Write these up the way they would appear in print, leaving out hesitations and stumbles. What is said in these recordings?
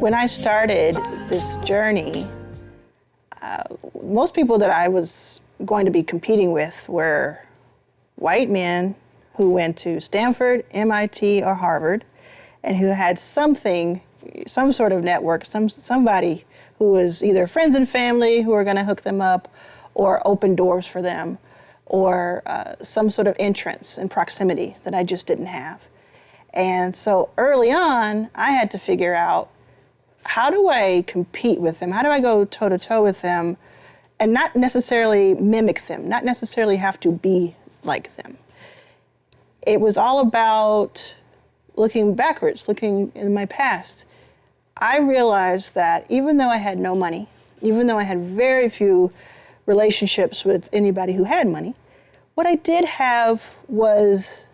When I started this journey, most people that I was going to be competing with were white men who went to Stanford, MIT, or Harvard, and who had some sort of network, somebody who was either friends and family who were going to hook them up or open doors for them, or some sort of entrance and proximity that I just didn't have. And so early on, I had to figure out, how do I compete with them? How do I go toe-to-toe with them and not necessarily mimic them, not necessarily have to be like them? It was all about looking backwards, looking in my past. I realized that even though I had no money, even though I had very few relationships with anybody who had money, what I did have was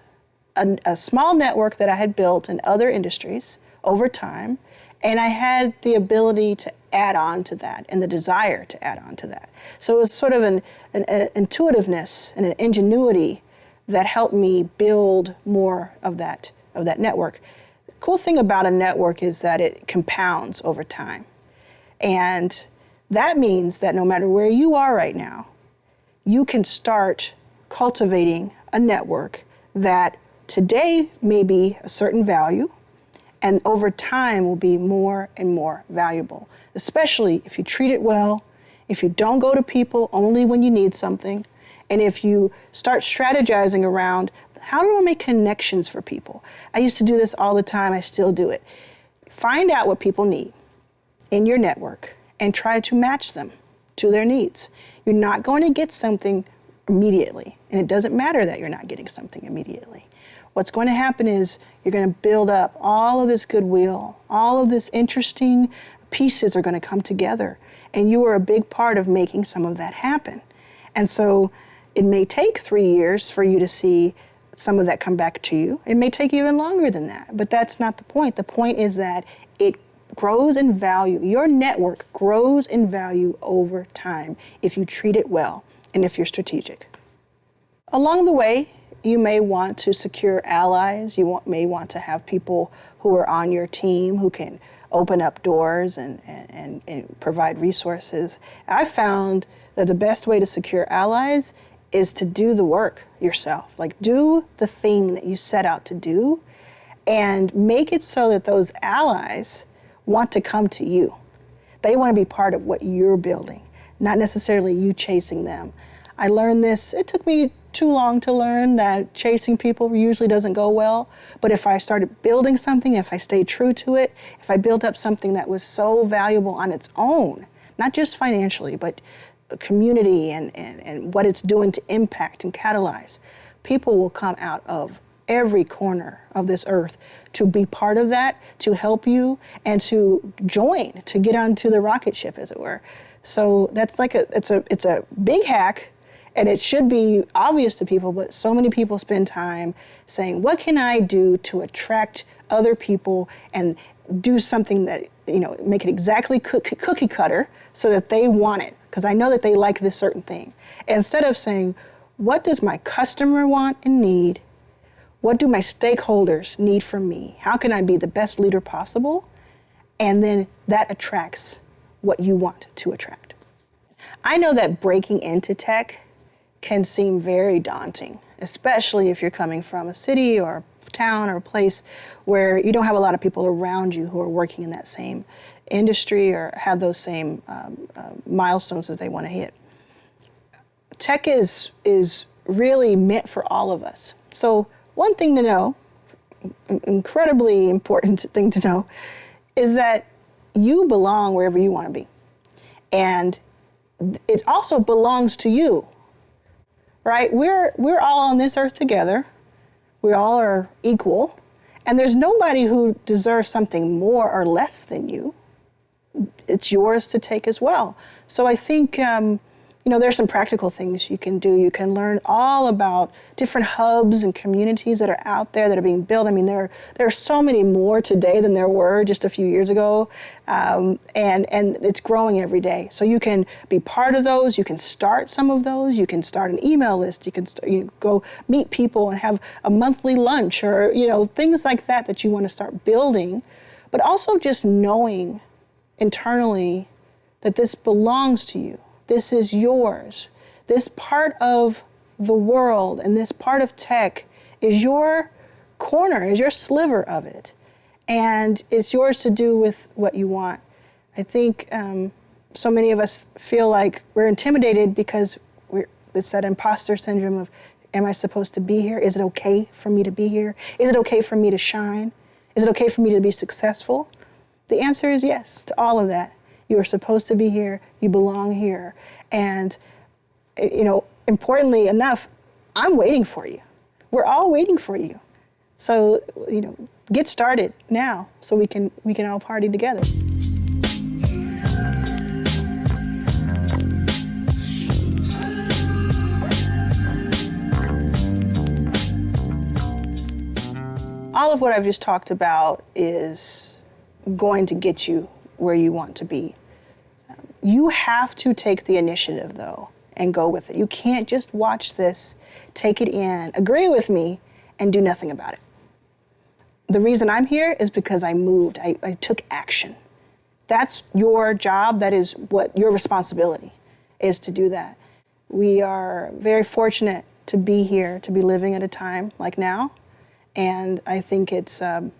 a small network that I had built in other industries over time, and I had the ability to add on to that and the desire to add on to that. So it was sort of an intuitiveness and an ingenuity that helped me build more of that network. The cool thing about a network is that it compounds over time. And that means that no matter where you are right now, you can start cultivating a network that today may be a certain value, and over time will be more and more valuable, especially if you treat it well, if you don't go to people only when you need something, and if you start strategizing around, how do I make connections for people? I used to do this all the time, I still do it. Find out what people need in your network and try to match them to their needs. You're not going to get something immediately, and it doesn't matter that you're not getting something immediately. What's going to happen is you're going to build up all of this goodwill, all of this interesting pieces are going to come together, and you are a big part of making some of that happen. And so it may take 3 years for you to see some of that come back to you. It may take even longer than that, but that's not the point. The point is that it grows in value. Your network grows in value over time if you treat it well and if you're strategic. Along the way, you may want to secure allies. You may want to have people who are on your team who can open up doors and provide resources. I found that the best way to secure allies is to do the work yourself. Like, do the thing that you set out to do and make it so that those allies want to come to you. They want to be part of what you're building, not necessarily you chasing them. I learned this, it took me too long to learn that chasing people usually doesn't go well. But if I started building something, if I stayed true to it, if I built up something that was so valuable on its own, not just financially, but the community and what it's doing to impact and catalyze, people will come out of every corner of this earth to be part of that, to help you, and to join, to get onto the rocket ship, as it were. So that's like it's a big hack. And it should be obvious to people, but so many people spend time saying, what can I do to attract other people and do something that, make it exactly cookie cutter so that they want it, because I know that they like this certain thing. Instead of saying, what does my customer want and need? What do my stakeholders need from me? How can I be the best leader possible? And then that attracts what you want to attract. I know that breaking into tech can seem very daunting, especially if you're coming from a city or a town or a place where you don't have a lot of people around you who are working in that same industry or have those same milestones that they want to hit. Tech is really meant for all of us. So one thing to know, incredibly important thing to know, is that you belong wherever you want to be. And it also belongs to you. Right? We're all on this earth together. We all are equal. And there's nobody who deserves something more or less than you. It's yours to take as well. So I think, there's some practical things you can do. You can learn all about different hubs and communities that are out there that are being built. I mean, there are so many more today than there were just a few years ago. And it's growing every day. So you can be part of those. You can start some of those. You can start an email list. You can go meet people and have a monthly lunch or, things like that you want to start building. but also just knowing internally that this belongs to you. This is yours. This part of the world and this part of tech is your corner, is your sliver of it. And it's yours to do with what you want. I think so many of us feel like we're intimidated because it's that imposter syndrome of, am I supposed to be here? Is it okay for me to be here? Is it okay for me to shine? Is it okay for me to be successful? The answer is yes to all of that. You are supposed to be here. You belong here. And, importantly enough, I'm waiting for you. We're all waiting for you. So, get started now so we can all party together. All of what I've just talked about is going to get you where you want to be. You have to take the initiative, though, and go with it. You can't just watch this, take it in, agree with me, and do nothing about it. The reason I'm here is because I moved. I took action. That's your job. That is what your responsibility is, to do that. We are very fortunate to be here, to be living at a time like now. And I think it's an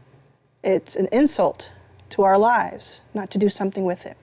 insult to our lives not to do something with it.